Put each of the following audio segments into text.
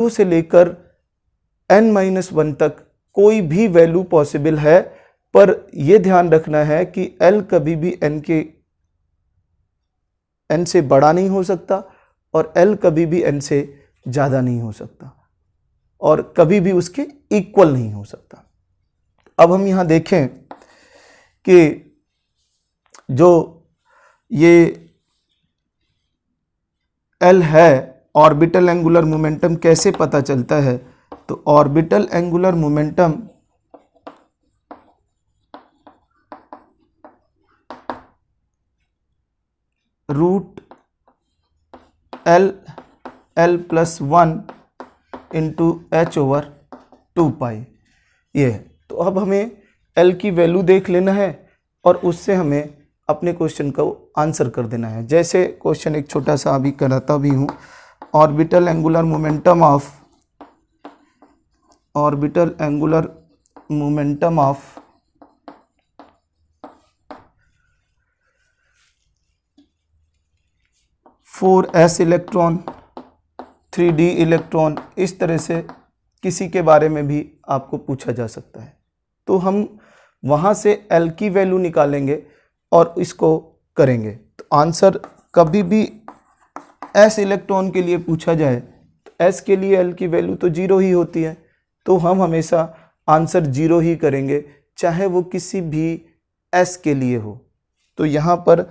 2 से लेकर n-1 तक कोई भी वैल्यू पॉसिबल है, पर यह ध्यान रखना है कि L कभी भी n से बड़ा नहीं हो सकता और L कभी भी n से ज़्यादा नहीं हो सकता और कभी भी उसके इक्वल नहीं हो सकता। अब हम यहाँ देखें कि जो ये L है, ऑर्बिटल एंगुलर मोमेंटम कैसे पता चलता है? तो orbital angular momentum root L plus 1 into h/2 ये है। तो अब हमें L की वैल्यू देख लेना है और उससे हमें अपने क्वेश्चन को आंसर कर देना है। जैसे क्वेश्चन एक छोटा सा अभी कराता भी हूँ, orbital angular momentum of 4s electron 3d electron, इस तरह से किसी के बारे में भी आपको पूछा जा सकता है। तो हम वहाँ से L की वैल्यू निकालेंगे और इसको करेंगे। तो आंसर कभी भी s इलेक्ट्रॉन के लिए पूछा जाए तो s के लिए L की वैल्यू तो 0 ही होती है, तो हम हमेशा आंसर 0 ही करेंगे, चाहे वो किसी भी s के लिए हो। तो यहाँ पर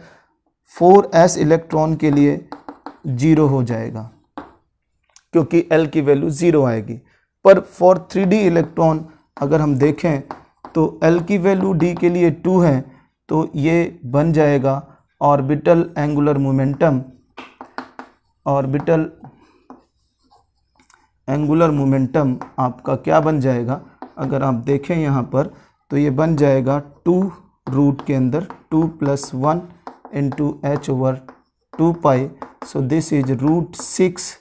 4s इलेक्ट्रॉन के लिए 0 हो जाएगा क्योंकि L की वैल्यू 0 आएगी। पर फॉर 3d इलेक्ट्रॉन अगर हम देखें तो L की वैल्यू d के लिए 2 है, तो ये बन जाएगा ऑर्बिटल एंगुलर मोमेंटम आपका क्या बन जाएगा? अगर आप देखें यहाँ पर तो ये बन जाएगा 2 रूट के अंदर 2 + 1 into h/2 so this is √6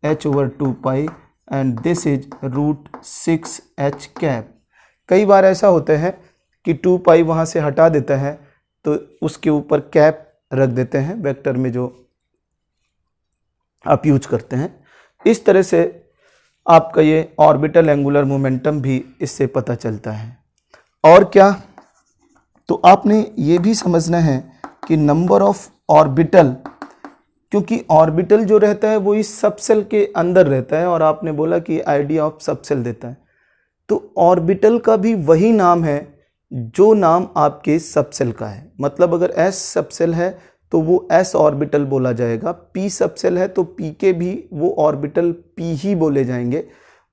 h/2 and this is √6h cap. कई बार ऐसा होता है कि 2 वहाँ से हटा देता है तो उसके ऊपर कैप रख देते हैं वेक्टर में जो आप यूज करते हैं। इस तरह से आपका ये ऑर्बिटल एंगुलर मोमेंटम भी इससे पता चलता है। और क्या, तो आपने ये भी समझना है कि नंबर ऑफ ऑर्बिटल, क्योंकि ऑर्बिटल जो रहता है वो इस सबसेल के अंदर रहता है और आपने बोला कि आइडिया ऑफ सबसेल देता है, तो ऑर्बिटल का भी वही नाम है जो नाम आपके सबसेल का है। मतलब अगर s सबसेल है तो वो s ऑर्बिटल बोला जाएगा, p सबसेल है तो p के भी वो ऑर्बिटल p ही बोले जाएंगे,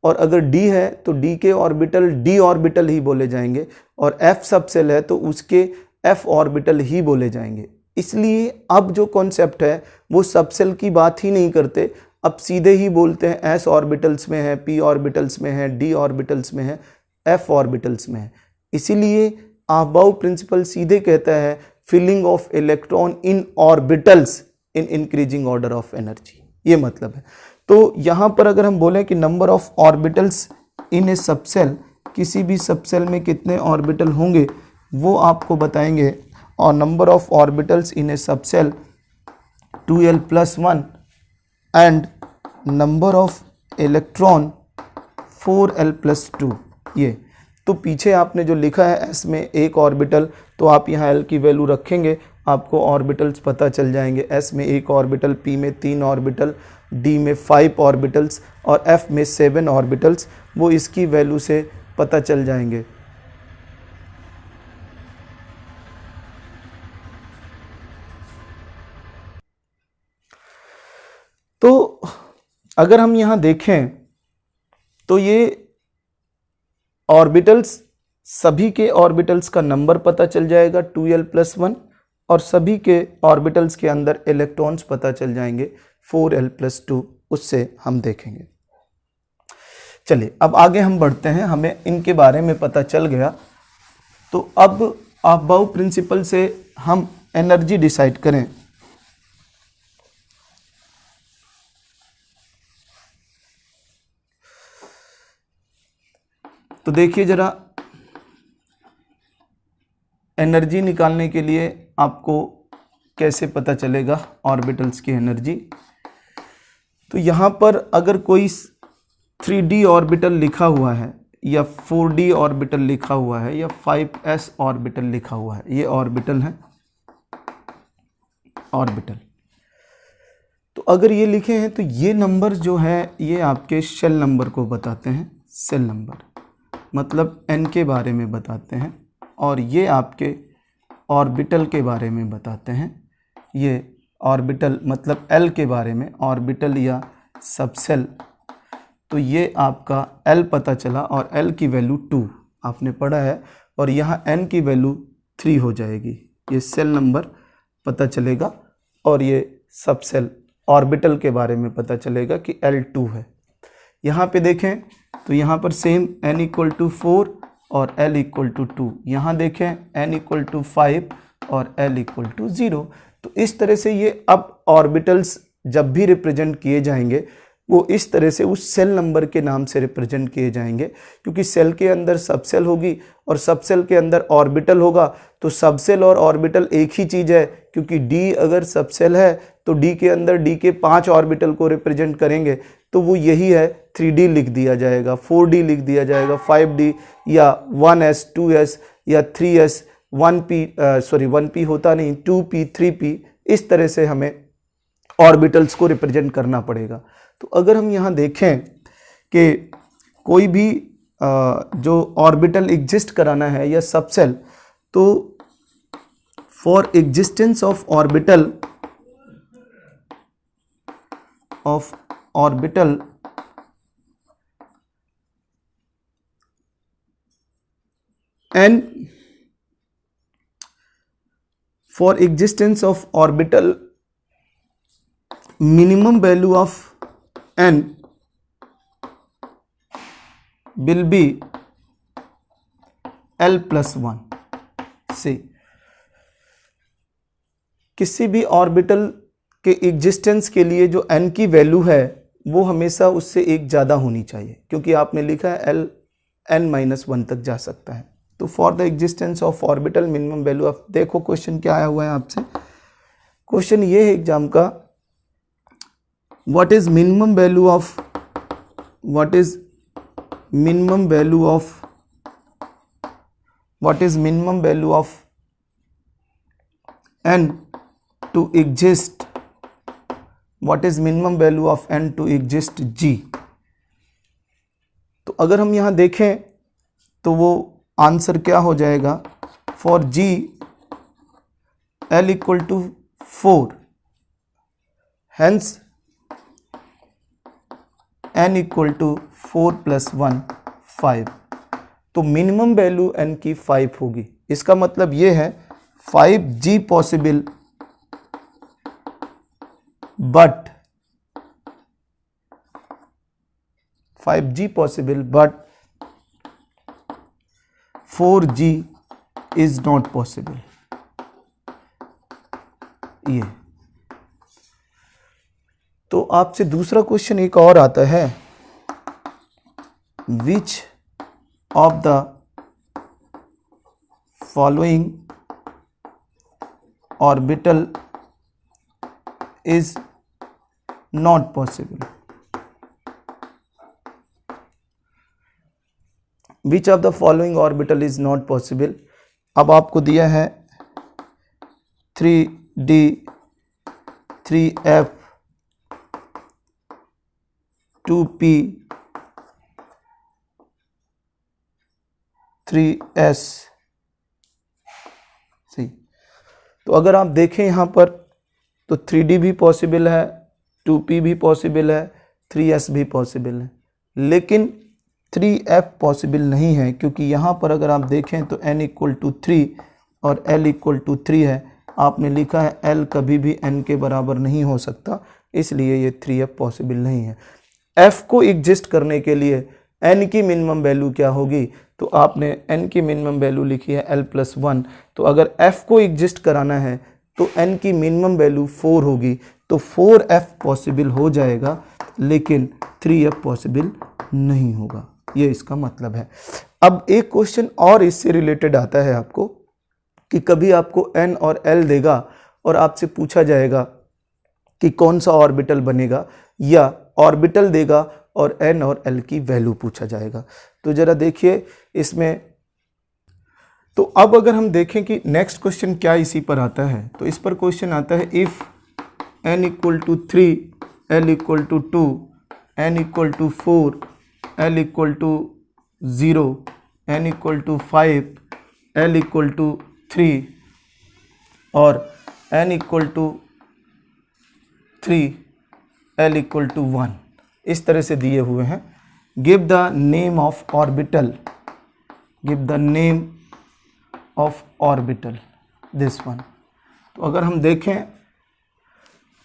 और अगर d है तो d के ऑर्बिटल d ऑर्बिटल ही बोले जाएंगे, और f सबसेल है तो उसके f ऑर्बिटल ही बोले जाएंगे। इसलिए अब जो कॉन्सेप्ट है वो सबसेल की बात ही नहीं करते, अब सीधे ही बोलते हैं s ऑर्बिटल्स में है, p ऑर्बिटल्स में है, d ऑर्बिटल्स में है, f ऑर्बिटल्स में है। इसीलिए अबाउ प्रिंसिपल सीधे कहता है filling of electron in orbitals in increasing order of energy, ये मतलब है। तो यहाँ पर अगर हम बोलें कि number of orbitals in A subshell, किसी भी सबसेल में कितने ऑर्बिटल होंगे वो आपको बताएंगे, और number of orbitals in A subshell 2l + 1 and number of electron 4l + 2। ये तो पीछे आपने जो लिखा है s में एक ऑर्बिटल, तो आप यहाँ l की वैल्यू रखेंगे, आपको ऑर्बिटल्स पता चल जाएंगे। s में एक ऑर्बिटल, p में 3 ऑर्बिटल, d में 5 ऑर्बिटल्स और f में 7 ऑर्बिटल्स, वो इसकी वैल्यू से पता चल जाएंगे। तो अगर हम यहाँ देखें तो ये ऑर्बिटल्स, सभी के ऑर्बिटल्स का नंबर पता चल जाएगा 2l + 1, और सभी के ऑर्बिटल्स के अंदर इलेक्ट्रॉन्स पता चल जाएंगे 4l + 2, उससे हम देखेंगे। चलिए अब आगे हम बढ़ते हैं, हमें इनके बारे में पता चल गया। तो अब अबाउ प्रिंसिपल से हम एनर्जी डिसाइड करें। तो देखिए जरा, एनर्जी निकालने के लिए आपको कैसे पता चलेगा ऑर्बिटल्स की एनर्जी। तो यहाँ पर अगर कोई 3D ऑर्बिटल लिखा हुआ है या 4D ऑर्बिटल लिखा हुआ है या 5s ऑर्बिटल लिखा हुआ है, ये ऑर्बिटल है, ऑर्बिटल। तो अगर ये लिखे हैं तो ये नंबर जो है ये आपके शेल नंबर को बताते हैं, सेल नंबर मतलब n के बारे में बताते हैं, और ये आपके ऑर्बिटल के बारे में बताते हैं। ये ऑर्बिटल मतलब L के बारे में, ऑर्बिटल या सबसेल। तो ये आपका L पता चला और L की वैल्यू 2 आपने पढ़ा है, और यहाँ N की वैल्यू 3 हो जाएगी। ये सेल नंबर पता चलेगा और ये सबसेल ऑर्बिटल के बारे में पता चलेगा कि L2 है। यहाँ पे देखें तो यहाँ पर सेम n = 4 और L = 2। यहाँ देखें n = 5 और L = 0। तो इस तरह से ये अब ऑर्बिटल्स जब भी रिप्रेजेंट किए जाएंगे वो इस तरह से उस सेल नंबर के नाम से रिप्रेजेंट किए जाएंगे, क्योंकि सेल के अंदर सबसेल होगी और सबसेल के अंदर ऑर्बिटल होगा। तो सबसेल और ऑर्बिटल एक ही चीज़ है, क्योंकि D अगर सबसेल है तो D के अंदर D के 5 ऑर्बिटल को रिप्रेजेंट करेंगे, तो वो यही है। 3D लिख दिया जाएगा, 4D लिख दिया जाएगा, 5D या 1s 2s या 3s 1p होता नहीं 2p 3p, इस तरह से हमें ऑर्बिटल्स को रिप्रेजेंट करना पड़ेगा। तो अगर हम यहाँ देखें कि कोई भी जो ऑर्बिटल एग्जिस्ट कराना है या सबसेल, तो for existence of orbital n, for existence of orbital minimum value of n will be L+1 से किसी भी ऑर्बिटल के एग्जिस्टेंस के लिए जो n की वैल्यू है वो हमेशा उससे एक ज़्यादा होनी चाहिए, क्योंकि आपने लिखा है Ln-1 तक जा सकता है। तो for the existence of orbital minimum value of, देखो क्वेश्चन क्या आया हुआ है आपसे। क्वेश्चन ये है एग्जाम का, what is minimum value of n to exist, what is minimum value of n to exist g। तो अगर हम यहाँ देखें तो वो आंसर क्या हो जाएगा, for g L = 4, hence n = 4 + 1 5। तो मिनिमम वैल्यू n की 5 होगी। इसका मतलब ये है 5g possible but 4g is not possible। ये तो आपसे दूसरा क्वेश्चन एक और आता है, which of the following orbital is not possible। Which of the following orbital is not possible। अब आपको दिया है 3D 3F 2P 3S। सही। तो अगर आप देखें यहाँ पर तो 3D भी पॉसिबल है, 2P भी पॉसिबल है, 3S भी पॉसिबल है, लेकिन 3F पॉसिबल नहीं है, क्योंकि यहाँ पर अगर आप देखें तो n = 3 और L = 3 है। आपने लिखा है L कभी भी n के बराबर नहीं हो सकता, इसलिए ये 3F पॉसिबल नहीं है। F को एग्जिस्ट करने के लिए n की मिनिमम वैल्यू क्या होगी, तो आपने n की मिनिमम वैल्यू लिखी है L+1। तो अगर F को एग्जिस्ट कराना है तो n की मिनिमम वैल्यू 4 होगी, तो 4F पॉसिबल हो जाएगा, लेकिन 3F पॉसिबल नहीं होगा। ये इसका मतलब है। अब एक क्वेश्चन और इससे रिलेटेड आता है आपको, कि कभी आपको n और l देगा और आपसे पूछा जाएगा कि कौन सा ऑर्बिटल बनेगा, या ऑर्बिटल देगा और n और l की वैल्यू पूछा जाएगा। तो ज़रा देखिए इसमें, तो अब अगर हम देखें कि नेक्स्ट क्वेश्चन क्या इसी पर आता है, तो इस पर क्वेश्चन आता है if n equal to 3, l equal to 2, n equal to 4, l equal to 0, n equal to 5, l equal to 3 और n equal to 3, l equal to 1, इस तरह से दिए हुए हैं। Give the name of orbital, give the name of orbital this one. तो अगर हम देखें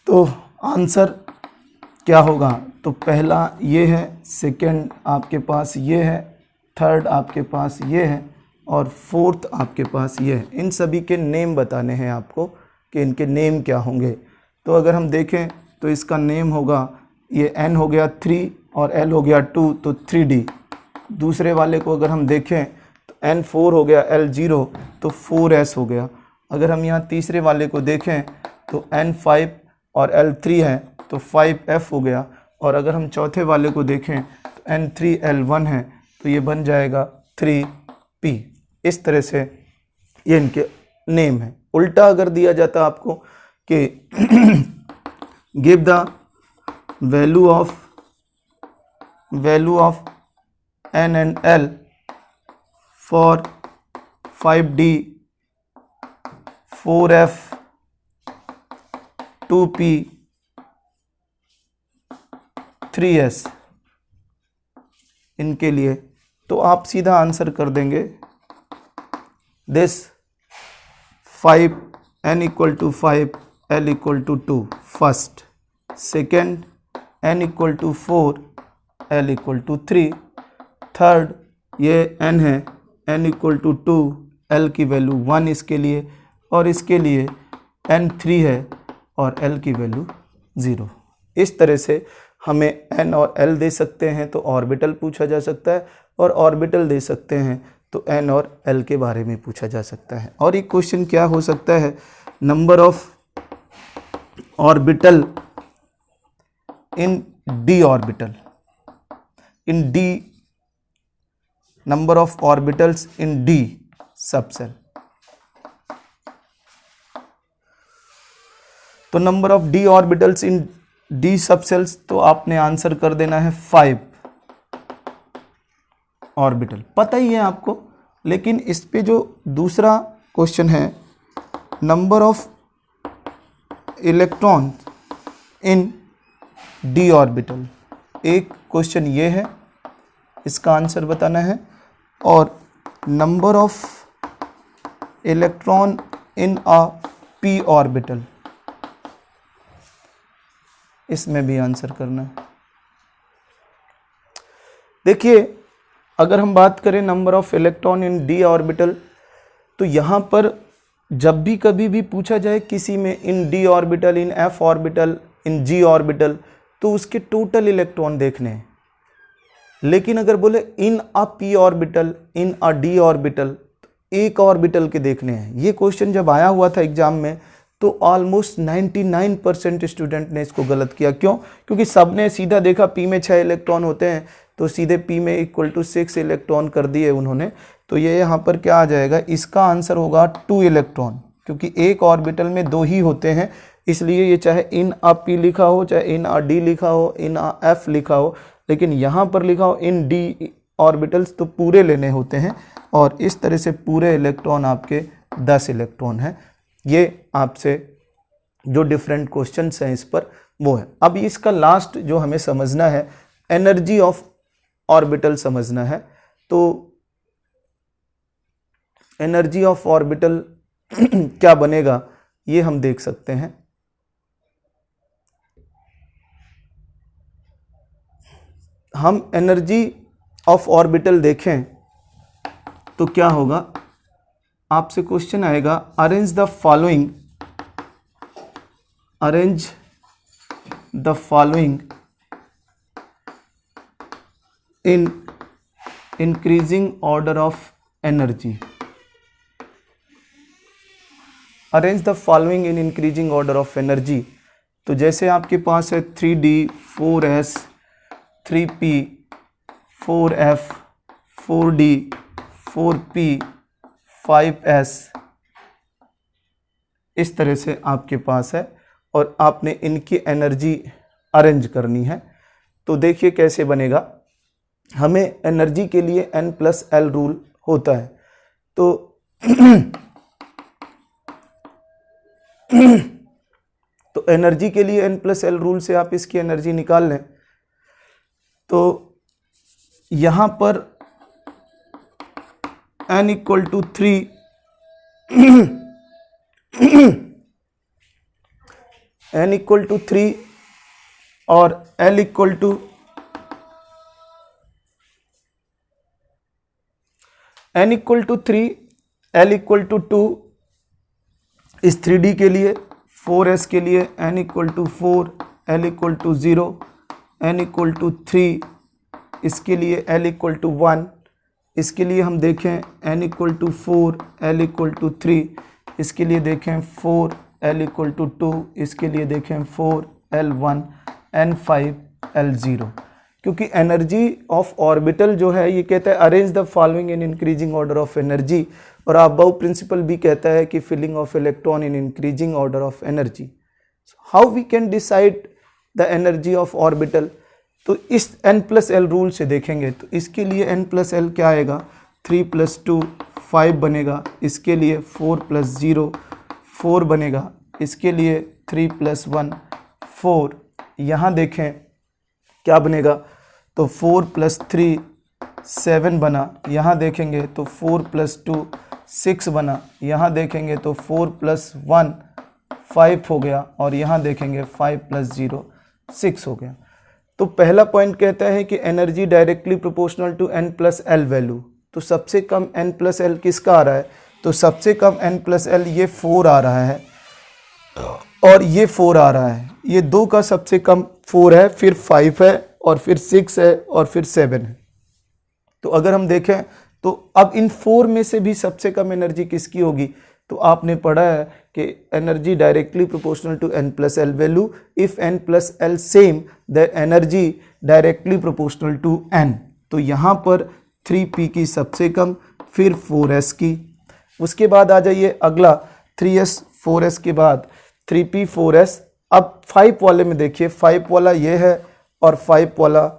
तो आंसर क्या होगा, तो पहला ये है, सेकंड आपके पास ये है, थर्ड आपके पास ये है और फोर्थ आपके पास ये है। इन सभी के नेम बताने हैं आपको कि इनके नेम क्या होंगे। तो अगर हम देखें तो इसका नेम होगा, ये n हो गया 3 और l हो गया 2, तो 3D। दूसरे वाले को अगर हम देखें तो n 4 हो गया, l 0, तो 4s हो गया। अगर हम यहाँ तीसरे वाले को देखें तो n 5 और l 3 है, तो 5f हो गया। और अगर हम चौथे वाले को देखें तो n 3 l 1 है, तो ये बन जाएगा 3p। इस तरह से ये इनके नेम है। उल्टा अगर दिया जाता आपको कि give the value of n and l for 5D, 4f, 2p, 3s, इनके लिए, तो आप सीधा आंसर कर देंगे this 5, n equal to 5, l equal to 2 first, second n equal to 4, l equal to 3, third ये n है, n इक्वल टू 2, l की वैल्यू 1 इसके लिए, और इसके लिए n 3 है और l की वैल्यू 0। इस तरह से हमें n और l दे सकते हैं तो ऑर्बिटल पूछा जा सकता है, और ऑर्बिटल दे सकते हैं तो n और l के बारे में पूछा जा सकता है। और एक क्वेश्चन क्या हो सकता है, number of orbital in d orbital, in d, number of orbitals in d subshell. तो number of d orbitals in d subshells, तो आपने आंसर कर देना है 5 ऑर्बिटल, पता ही है आपको। लेकिन इस पे जो दूसरा क्वेश्चन है, number of electron in d orbital, एक क्वेश्चन ये है, इसका आंसर बताना है, और number of electron in a p orbital, इसमें भी आंसर करना है। देखिए अगर हम बात करें number of electron in d orbital, तो यहाँ पर जब भी कभी भी पूछा जाए किसी में इन d ऑर्बिटल, इन f ऑर्बिटल, इन g ऑर्बिटल, तो उसके टोटल इलेक्ट्रॉन देखने हैं। लेकिन अगर बोले इन अ p ऑर्बिटल, इन अ d ऑर्बिटल, एक ऑर्बिटल के देखने हैं। ये क्वेश्चन जब आया हुआ था एग्जाम में तो ऑलमोस्ट 99% स्टूडेंट ने इसको गलत किया। क्यों? क्योंकि सबने सीधा देखा p में 6 इलेक्ट्रॉन होते हैं, तो सीधे p में इक्वल टू 6 इलेक्ट्रॉन कर दिए उन्होंने। तो ये यहाँ पर क्या आ जाएगा, इसका आंसर होगा 2 इलेक्ट्रॉन, क्योंकि एक ऑर्बिटल में 2 ही होते हैं। इसलिए ये चाहे इन अ p लिखा हो, चाहे इन अ d लिखा हो, इन अ f लिखा हो, लेकिन यहाँ पर लिखा हो इन d ऑर्बिटल्स, तो पूरे लेने होते हैं। और इस तरह से पूरे इलेक्ट्रॉन आपके 10 इलेक्ट्रॉन हैं। ये आपसे जो डिफरेंट क्वेश्चंस हैं इस पर वो है। अब इसका लास्ट जो हमें समझना है, एनर्जी ऑफ ऑर्बिटल समझना है। तो एनर्जी ऑफ ऑर्बिटल क्या बनेगा ये हम देख सकते हैं। हम एनर्जी ऑफ ऑर्बिटल देखें तो क्या होगा, आपसे क्वेश्चन आएगा arrange the following in increasing order of energy. Arrange the following in increasing order of energy. तो जैसे आपके पास है 3D, 4S, 3p 4f 4d 4p 5s इस तरह से आपके पास है और आपने इनकी एनर्जी अरेंज करनी है। तो देखिए कैसे बनेगा। हमें एनर्जी के लिए n+l रूल होता है। तो तो एनर्जी के लिए n+l रूल से आप इसकी एनर्जी निकाल लें। तो यहां पर n = 3 n = 3 और l = n = 3 l = 2 इस 3D के लिए, 4s के लिए n = 4 l = 0 n = 3 इसके लिए l = 1 इसके लिए हम देखें n = 4 l = 3 इसके लिए देखें 4 l = 2 इसके लिए देखें 4 l1 n5 l0। क्योंकि एनर्जी ऑफ ऑर्बिटल जो है ये कहता है arrange the following in increasing order of energy, और अबाउ प्रिंसिपल भी कहता है कि filling of electron in increasing order of energy. How we can decide the energy of orbital? तो इस n+l रूल से देखेंगे तो इसके लिए n+l क्या आएगा, 3 + 2 5 बनेगा, इसके लिए 4 + 0 4 बनेगा, इसके लिए 3 + 1 4, यहाँ देखें क्या बनेगा, तो 4 + 3 7 बना, यहाँ देखेंगे तो 4 + 2 6 बना, यहाँ देखेंगे तो 4 + 1 5 हो गया, और यहाँ देखेंगे 5 + 0 6 हो गया। तो पहला पॉइंट कहता है कि energy directly proportional to n+l value. तो सबसे कम n+l किसका आ रहा है, तो सबसे कम n+l ये 4 आ रहा है और ये 4 आ रहा है, ये दो का सबसे कम 4 है, फिर 5 है और फिर 6 है और फिर 7 है। तो अगर हम देखें तो अब इन 4 में से भी सबसे कम एनर्जी किसकी होगी, तो आपने पढ़ा है कि energy directly proportional to n+l value, if n+l same the energy directly proportional to n। तो यहाँ पर 3p की सबसे कम, फिर 4s की, उसके बाद आ जाइए अगला 3s 4s के बाद 3p 4s। अब 5 वाले में देखिए, 5 वाला ये है और 5 वाला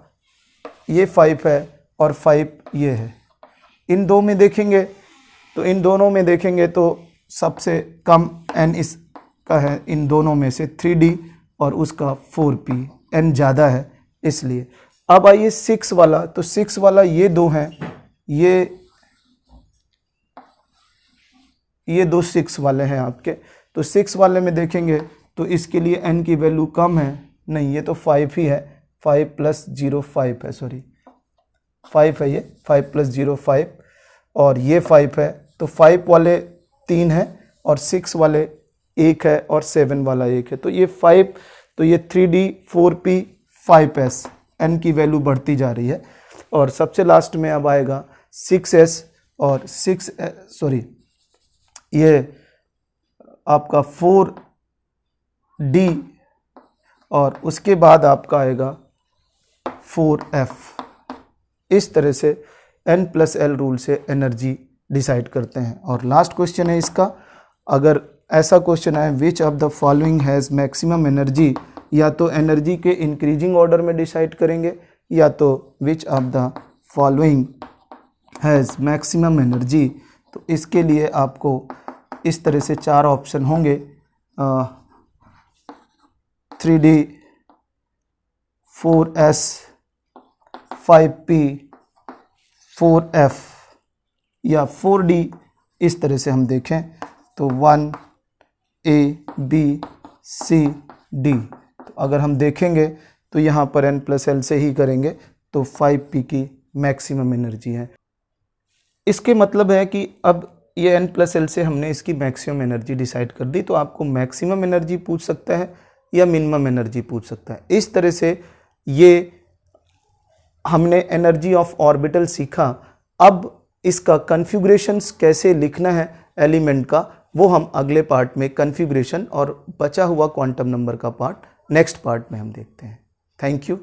ये 5 है और 5 ये है। इन दो में देखेंगे तो इन दोनों में देखेंगे तो सबसे कम n इसका है इन दोनों में से 3d और उसका 4p, n ज़्यादा है इसलिए। अब आइए 6 वाला, तो 6 वाला ये दो हैं, ये दो 6 वाले हैं आपके। तो 6 वाले में देखेंगे तो इसके लिए n की वैल्यू कम है, नहीं ये तो 5 ही है, 5 + 0 5 है, सॉरी 5 है, ये 5 + 0 5 और ये 5 है। तो 5 वाले 3 है और 6 वाले 1 है और 7 वाला 1 है। तो ये 5, तो ये 3d 4p 5s, n की वैल्यू बढ़ती जा रही है। और सबसे लास्ट में अब आएगा 6s और 6 सॉरी ये आपका 4d और उसके बाद आपका आएगा 4f। इस तरह से n+l रूल से एनर्जी डिसाइड करते हैं। और लास्ट क्वेश्चन है इसका, अगर ऐसा क्वेश्चन है which of the following has maximum energy, या तो एनर्जी के इंक्रीजिंग ऑर्डर में डिसाइड करेंगे, या तो which of the following has maximum energy. तो इसके लिए आपको इस तरह से 4 ऑप्शन होंगे, 3d 4s 5p 4f या 4d। इस तरह से हम देखें तो 1 a b c d। तो अगर हम देखेंगे तो यहाँ पर n+l से ही करेंगे तो 5p की मैक्सिमम एनर्जी है। इसके मतलब है कि अब ये n+l से हमने इसकी मैक्सिमम एनर्जी डिसाइड कर दी। तो आपको मैक्सिमम एनर्जी पूछ सकता है या मिनिमम एनर्जी पूछ सकता है। इस तरह से ये हमने एनर्जी ऑफ ऑर्बिटल सीखा। अब इसका कन्फिग्रेशंस कैसे लिखना है एलिमेंट का, वो हम अगले पार्ट में कन्फिग्रेशन और बचा हुआ क्वांटम नंबर का पार्ट नेक्स्ट पार्ट में हम देखते हैं। Thank you.